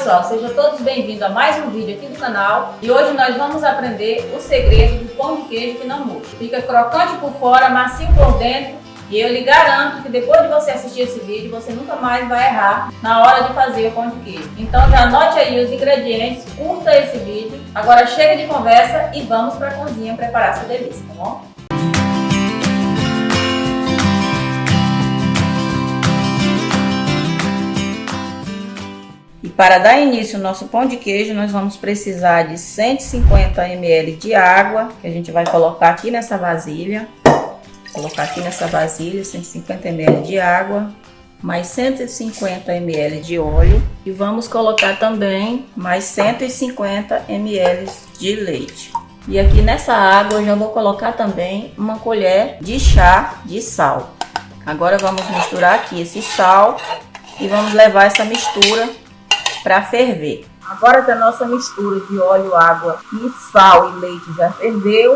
pessoal, sejam todos bem-vindos a mais um vídeo aqui do canal e hoje nós vamos aprender o segredo do pão de queijo que não murcha. Fica crocante por fora, macio por dentro e eu lhe garanto que depois de você assistir esse vídeo você nunca mais vai errar na hora de fazer o pão de queijo. Então já anote aí os ingredientes, curta esse vídeo. Agora chega de conversa e vamos para a cozinha preparar essa delícia, tá bom? Para dar início ao nosso pão de queijo, nós vamos precisar de 150 ml de água, que a gente vai colocar aqui nessa vasilha. Colocar aqui nessa vasilha 150 ml de água, mais 150 ml de óleo. E vamos colocar também mais 150 ml de leite. E aqui nessa água eu já vou colocar também uma colher de chá de sal. Agora vamos misturar aqui esse sal e vamos levar essa mistura para ferver. Agora que a nossa mistura de óleo, água e sal e leite já ferveu,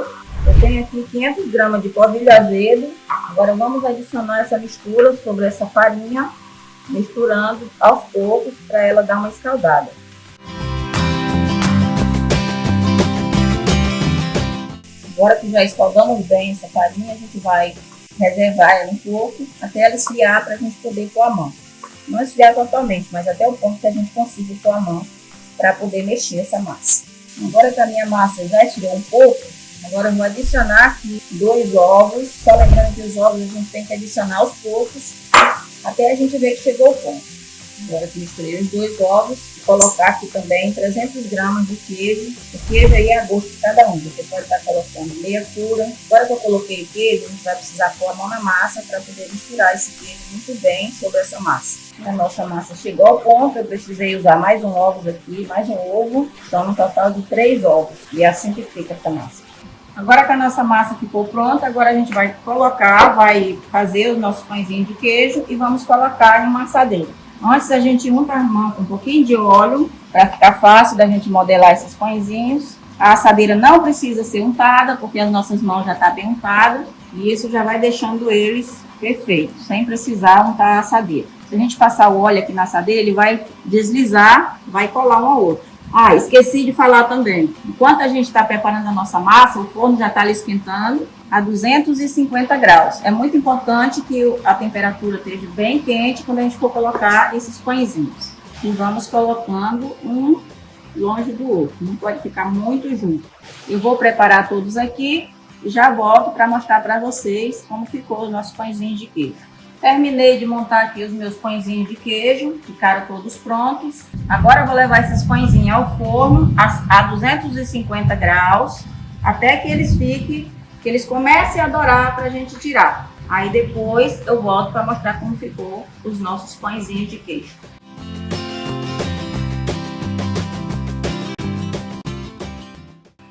eu tenho aqui 500 gramas de polvilho azedo. Agora vamos adicionar essa mistura sobre essa farinha, misturando aos poucos para ela dar uma escaldada. Agora que já escaldamos bem essa farinha, a gente vai reservar ela um pouco até ela esfriar para a gente poder pôr a mão. Não esfriar totalmente, mas até o ponto que a gente consiga pôr a mão para poder mexer essa massa. Agora que a minha massa já esfriou um pouco, agora eu vou adicionar aqui 2 ovos. Só lembrando que os ovos a gente tem que adicionar aos poucos até a gente ver que chegou o ponto. Agora que misturei os 2 ovos, vou colocar aqui também 300 gramas de queijo. O queijo aí é a gosto de cada um. Você pode estar colocando meia cura. Agora que eu coloquei o queijo, a gente vai precisar pôr a mão na massa para poder misturar esse queijo muito bem sobre essa massa. A nossa massa chegou ao ponto, eu precisei usar mais um ovo aqui, mais um ovo. Então, no total de 3 ovos. E é assim que fica essa massa. Agora que a nossa massa ficou pronta, agora a gente vai colocar, vai fazer os nossos pãezinhos de queijo e vamos colocar em uma assadeira. Antes a gente unta a mão com um pouquinho de óleo, para ficar fácil da gente modelar esses pãezinhos. A assadeira não precisa ser untada, porque as nossas mãos já estão bem untadas. E isso já vai deixando eles perfeitos, sem precisar untar a assadeira. Se a gente passar o óleo aqui na assadeira, ele vai deslizar, vai colar um ao outro. Ah, esqueci de falar também. Enquanto a gente está preparando a nossa massa, o forno já está ali esquentando a 250 graus. É muito importante que a temperatura esteja bem quente quando a gente for colocar esses pãezinhos. E vamos colocando um longe do outro, não pode ficar muito junto. Eu vou preparar todos aqui e já volto para mostrar para vocês como ficou os nossos pãezinhos de queijo. Terminei de montar aqui os meus pãezinhos de queijo, ficaram todos prontos. Agora eu vou levar esses pãezinhos ao forno a 250 graus, até que eles fiquem, que eles comecem a dourar para a gente tirar. Aí depois eu volto para mostrar como ficou os nossos pãezinhos de queijo.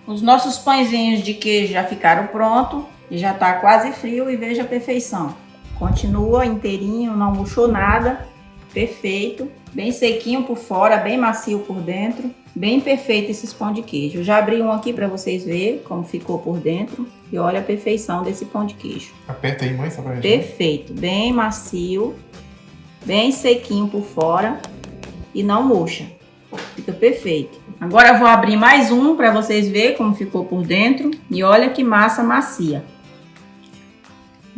Os nossos pãezinhos de queijo já ficaram prontos e já está quase frio e veja a perfeição. Continua inteirinho, não murchou nada, perfeito, bem sequinho por fora, bem macio por dentro, bem perfeito esses pão de queijo. Eu já abri um aqui para vocês verem como ficou por dentro e olha a perfeição desse pão de queijo. Aperta aí, mãe, só pra gente. Perfeito, bem macio, bem sequinho por fora e não murcha, fica perfeito. Agora eu vou abrir mais um para vocês verem como ficou por dentro e olha que massa macia.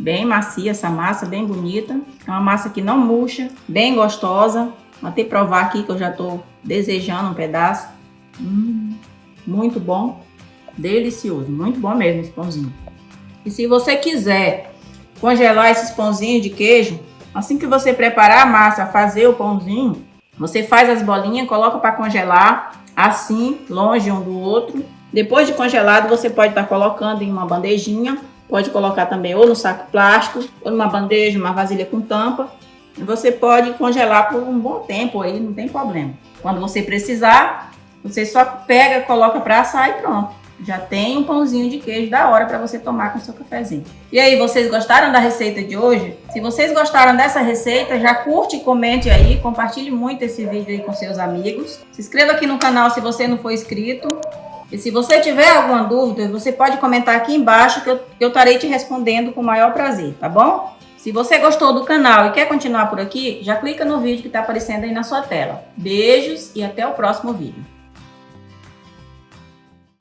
Bem macia essa massa, bem bonita. É uma massa que não murcha, bem gostosa. Vou até provar aqui que eu já estou desejando um pedaço. Muito bom, delicioso, muito bom mesmo esse pãozinho. E se você quiser congelar esses pãozinhos de queijo, assim que você preparar a massa, fazer o pãozinho, você faz as bolinhas, coloca para congelar, assim, longe um do outro. Depois de congelado, você pode estar colocando em uma bandejinha. Pode colocar também ou no saco plástico, ou numa bandeja, uma vasilha com tampa. Você pode congelar por um bom tempo aí, não tem problema. Quando você precisar, você só pega, coloca para assar e pronto. Já tem um pãozinho de queijo da hora para você tomar com seu cafezinho. E aí, vocês gostaram da receita de hoje? Se vocês gostaram dessa receita, já curte e comente aí, compartilhe muito esse vídeo aí com seus amigos. Se inscreva aqui no canal se você não for inscrito. E se você tiver alguma dúvida, você pode comentar aqui embaixo que eu estarei te respondendo com o maior prazer, tá bom? Se você gostou do canal e quer continuar por aqui, já clica no vídeo que está aparecendo aí na sua tela. Beijos e até o próximo vídeo.